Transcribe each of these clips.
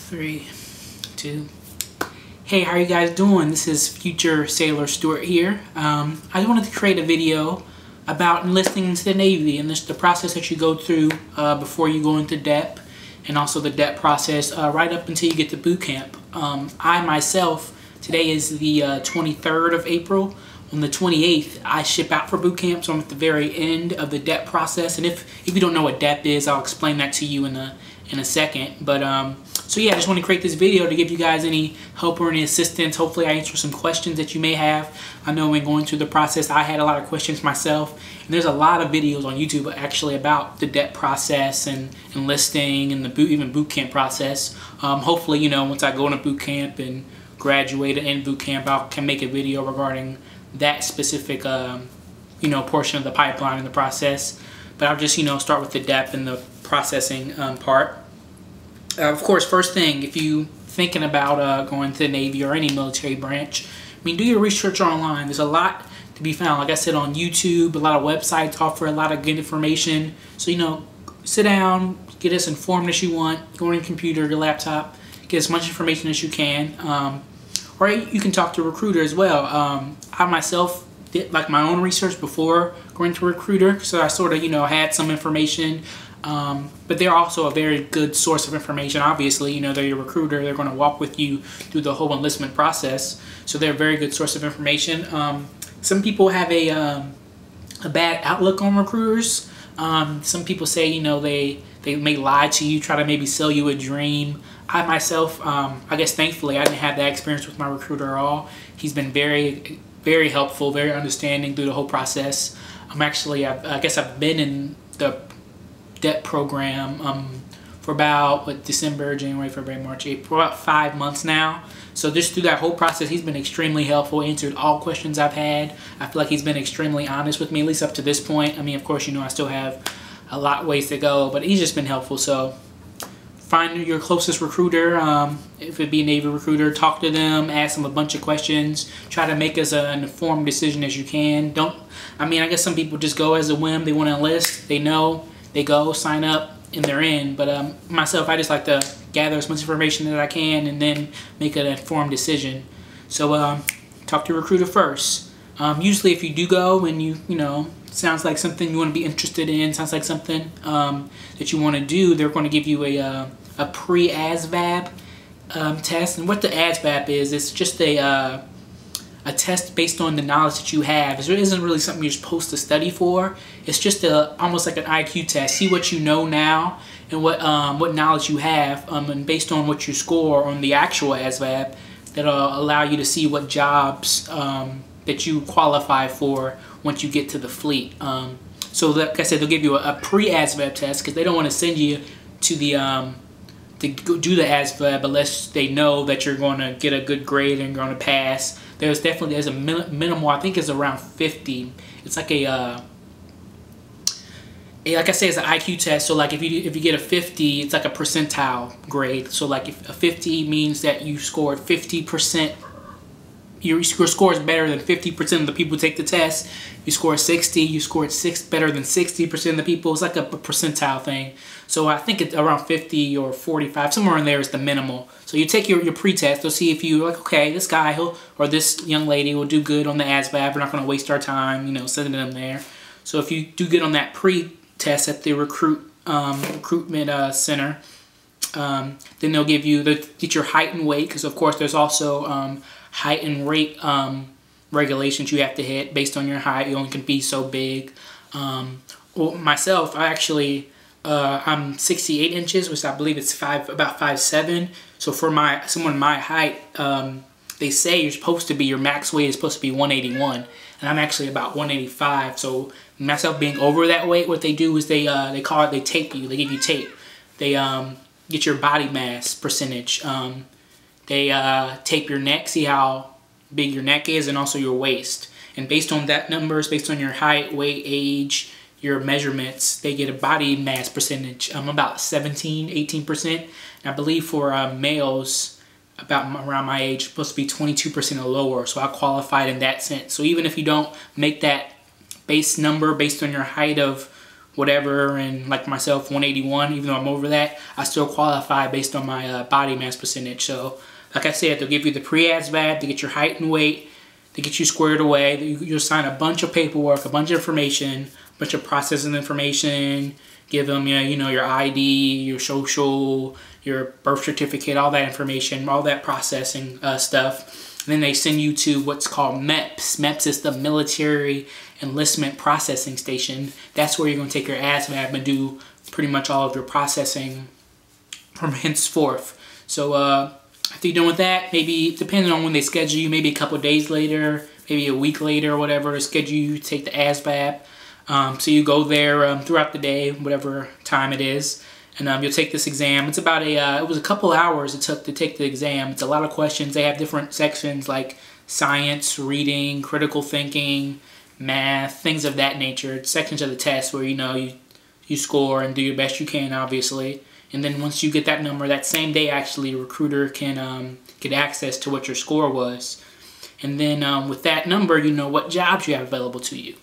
3, 2. Hey, how are you guys doing? This is future Sailor Stuart here. I just wanted to create a video about enlisting into the Navy and the process that you go through before you go into DEP, and also the DEP process right up until you get to boot camp. I myself, today is the 23rd of April. On the 28th, I ship out for boot camp, so I'm at the very end of the DEP process. And if you don't know what DEP is, I'll explain that to you in a second. But so yeah, I just want to create this video to give you guys any help or any assistance. Hopefully I answer some questions that you may have. I know when going through the process, I had a lot of questions myself. And there's a lot of videos on YouTube actually about the DEP process and enlisting and even boot camp process. Hopefully, you know, once I go into boot camp and graduate and end boot camp, I can make a video regarding that specific portion of the pipeline and the process. But I'll just start with the DEP and the processing part. Of course, first thing, if you thinking about going to the Navy or any military branch, do your research online. There's a lot to be found. Like I said, on YouTube, a lot of websites offer a lot of good information. So sit down, get as informed as you want. Go on your computer, your laptop, get as much information as you can. Or you can talk to a recruiter as well. I myself did like my own research before going to a recruiter, so I sort of had some information. But they're also a very good source of information. Obviously, they're your recruiter. They're going to walk with you through the whole enlistment process, so they're a very good source of information. Some people have a bad outlook on recruiters. Some people say they may lie to you, try to maybe sell you a dream. I myself, I guess thankfully, I didn't have that experience with my recruiter at all. He's been very, very helpful, very understanding through the whole process. I guess I've been in the DEP program for about December, January, February, March, April, about 5 months now. So just through that whole process, he's been extremely helpful, answered all questions I've had. I feel like he's been extremely honest with me, at least up to this point. Of course, I still have a lot of ways to go, but he's just been helpful. So find your closest recruiter, if it be a Navy recruiter, talk to them, ask them a bunch of questions, try to make as an informed decision as you can. I guess some people just go as a whim, they want to enlist, they know, they go, sign up, and they're in. But myself, I just like to gather as much information as I can and then make an informed decision. So talk to your recruiter first. Usually if you do go and sounds like something you want to be interested in, sounds like something that you want to do, they're going to give you a pre-ASVAB test. And what the ASVAB is, it's just a test based on the knowledge that you have. It isn't really something you're supposed to study for. It's just almost like an IQ test. See what you know now and what knowledge you have, and based on what you score on the actual ASVAB, that'll allow you to see what jobs that you qualify for once you get to the fleet. So like I said, they'll give you a pre-ASVAB test because they don't want to send you to the to go do the ASVAB unless they know that you're going to get a good grade and going to pass. There's a minimal, I think it's around 50. It's like like I say, it's an IQ test. So like if you get a 50, it's like a percentile grade. So like if a 50 means that you scored 50%, your score is better than 50% of the people who take the test. You score 60, you scored better than 60% of the people. It's like a percentile thing. So I think it's around 50 or 45, somewhere in there is the minimal. So you take your pre-test, they'll see if you like, okay, this guy or this young lady will do good on the ASVAB. We're not going to waste our time, sending them there. So if you do good on that pre-test at the recruitment center, then they'll get your height and weight, because of course there's also height and weight regulations you have to hit based on your height. You only can be so big. Well, myself, I'm 68 inches, which I believe it's about 5'7". So for someone my height, they say your max weight is supposed to be 181, and I'm actually about 185. So myself being over that weight, what they do is they tape you. They give you tape. They get your body mass percentage. They tape your neck, see how big your neck is, and also your waist. And based on that numbers, based on your height, weight, age, your measurements, they get a body mass percentage, about 18%. And I believe for males, around my age, it's supposed to be 22% or lower. So I qualified in that sense. So even if you don't make that base number based on your height of whatever, and like myself, 181, even though I'm over that, I still qualify based on my body mass percentage. So like I said, they'll give you the pre-ASVAB to get your height and weight, to get you squared away. You'll sign a bunch of paperwork, a bunch of information, a bunch of processing information, give them your ID, your social, your birth certificate, all that information, all that processing stuff. And then they send you to what's called MEPS. MEPS is the Military Enlistment Processing Station. That's where you're going to take your ASVAB and do pretty much all of your processing from henceforth. So after you're done with that, maybe depending on when they schedule you, maybe a couple of days later, maybe a week later or whatever, to schedule you to take the ASVAB. So you go there throughout the day, whatever time it is, and you'll take this exam. It's about it was a couple hours it took to take the exam. It's a lot of questions. They have different sections like science, reading, critical thinking, math, things of that nature. It's sections of the test where you score and do your best you can, obviously. And then once you get that number, that same day actually, a recruiter can get access to what your score was. And then with that number, you know what jobs you have available to you.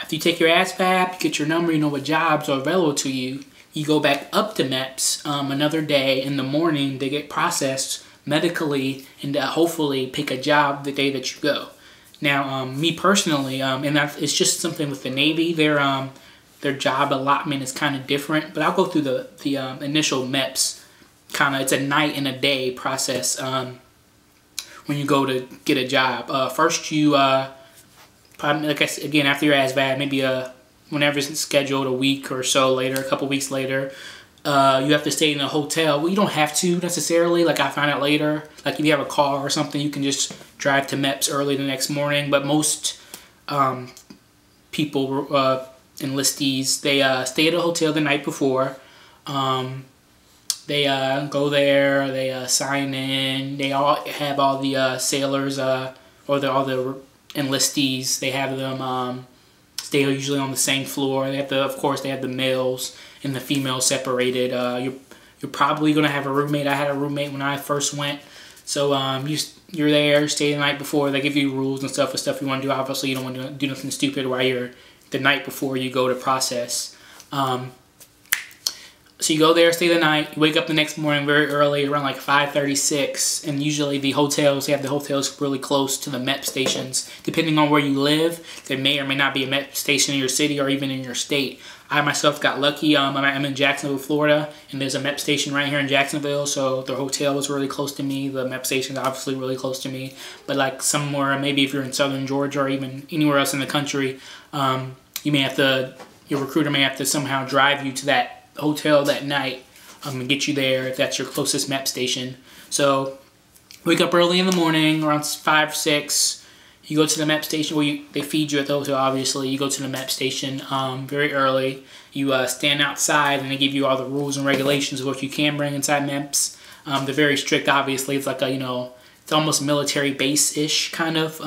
After you take your ASVAB, you get your number, you know what jobs are available to you. You go back up to MEPS another day in the morning to get processed medically and hopefully pick a job the day that you go. Now, me personally, and it's just something with the Navy, their job allotment is kind of different, but I'll go through the initial MEPS. It's a night and a day process when you go to get a job. First, you probably, like I said, again, after your ASVAB, maybe whenever it's scheduled, a week or so later, a couple weeks later, you have to stay in a hotel. Well, you don't have to necessarily. Like I found out later, like if you have a car or something, you can just drive to MEPS early the next morning. But most people, enlistees, they stay at a hotel the night before. They go there, they sign in. They all have all the sailors or all the enlistees. They have them stay usually on the same floor. They have of course, they have the males and the females separated. You're probably gonna have a roommate. I had a roommate when I first went. So you're there, stay the night before. They give you rules and stuff for stuff you want to do. Obviously, you don't want to do nothing stupid while you're the night before you go to process. So you go there, stay the night, you wake up the next morning very early, around like 5:36, and usually they have the hotels really close to the MEP stations. Depending on where you live, there may or may not be a MEP station in your city or even in your state. I myself got lucky. I'm in Jacksonville, Florida, and there's a MEP station right here in Jacksonville, so the hotel was really close to me. The MEP station is obviously really close to me, but like somewhere, maybe if you're in southern Georgia or even anywhere else in the country, your recruiter may have to somehow drive you to that hotel that night and get you there if that's your closest MEP station. So wake up early in the morning, around 5, 6. You go to the MEP station where they feed you at the hotel, obviously. You go to the MEP station very early. You stand outside and they give you all the rules and regulations of what you can bring inside MEPS. They're very strict, obviously. It's like it's almost military base-ish kind of.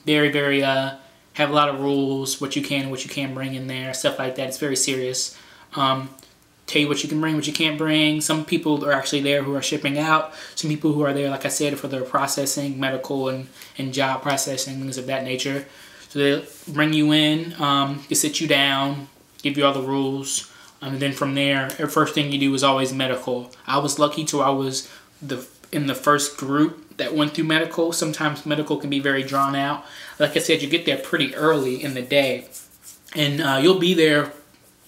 Very, have a lot of rules, what you can and what you can't bring in there, stuff like that. It's very serious. Tell you what you can bring, what you can't bring. Some people are actually there who are shipping out. Some people who are there, like I said, for their processing, medical and job processing, things of that nature. So they bring you in, they sit you down, give you all the rules, and then from there, the first thing you do is always medical. I was lucky till I was in the first group that went through medical. Sometimes medical can be very drawn out. Like I said, you get there pretty early in the day, and you'll be there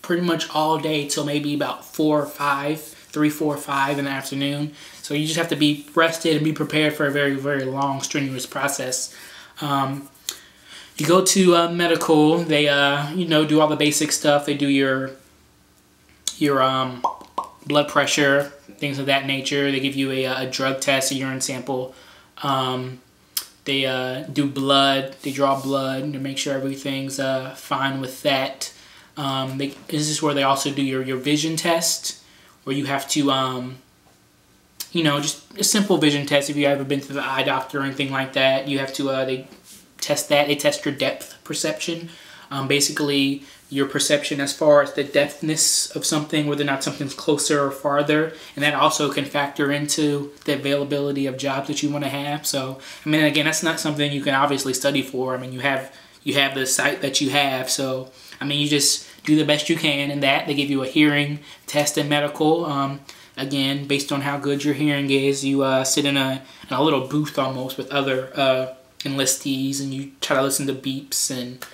pretty much all day till maybe about 4 or 5, 3, 4, 5 in the afternoon. So you just have to be rested and be prepared for a very, very long, strenuous process. You go to medical. They do all the basic stuff. They do your blood pressure, things of that nature. They give you a drug test, a urine sample. They do blood. They draw blood to make sure everything's fine with that. This is where they also do your vision test, where you have to, just a simple vision test. If you ever been to the eye doctor or anything like that, you have to, they test that. They test your depth perception. Basically, your perception as far as the depthness of something, whether or not something's closer or farther, and that also can factor into the availability of jobs that you want to have. So, I mean, again, that's not something you can obviously study for. I mean, you have the site that you have, so I mean, you just do the best you can in that. They give you a hearing test and medical. Again, based on how good your hearing is, you sit in a little booth almost with other enlistees, and you try to listen to beeps. And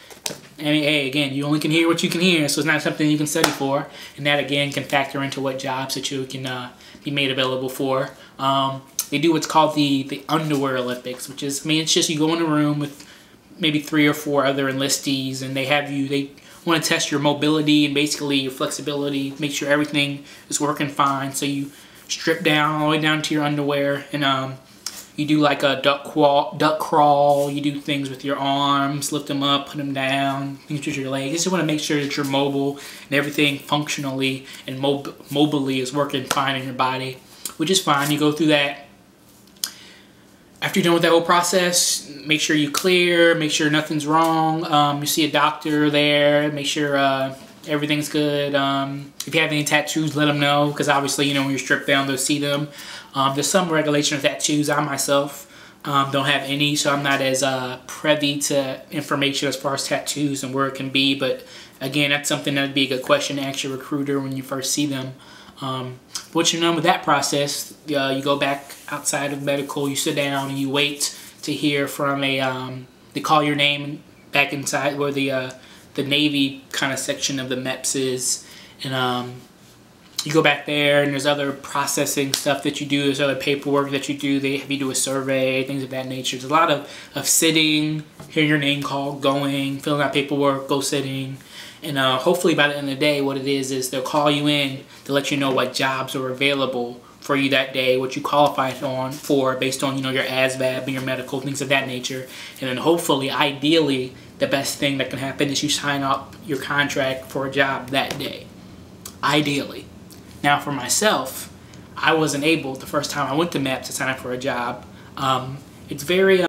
I mean, hey, again, you only can hear what you can hear, so it's not something you can study for. And that, again, can factor into what jobs that you can be made available for. They do what's called the underwear Olympics, which is, I mean, it's just you go in a room with maybe 3 or 4 other enlistees, and they want to test your mobility and basically your flexibility, make sure everything is working fine. So you strip down all the way down to your underwear, and you do like a duck crawl. You do things with your arms, lift them up, put them down, things with your legs. You just want to make sure that you're mobile and everything functionally and mobily is working fine in your body, which is fine. You go through that. After you're done with that whole process, make sure you clear, make sure nothing's wrong. You see a doctor there, make sure everything's good. If you have any tattoos, let them know, because obviously, you know, when you're stripped down, they'll see them. There's some regulation of tattoos. I myself don't have any, so I'm not as privy to information as far as tattoos and where it can be. But again, that's something that would be a good question to ask your recruiter when you first see them. Once you're done with that process, you go back outside of medical, you sit down and you wait to hear from they call your name back inside where the Navy kind of section of the MEPS is, and you go back there, and there's other processing stuff that you do, there's other paperwork that you do, they have you do a survey, things of that nature. There's a lot of sitting, hearing your name called, going, filling out paperwork, go sitting. And hopefully by the end of the day, what it is they'll call you in to let you know what jobs are available for you that day, what you qualified for based on, you know, your ASVAB and your medical, things of that nature. And then hopefully, ideally, the best thing that can happen is you sign up your contract for a job that day. Ideally. Now for myself, I wasn't able, the first time I went to MEPS, to sign up for a job. It's very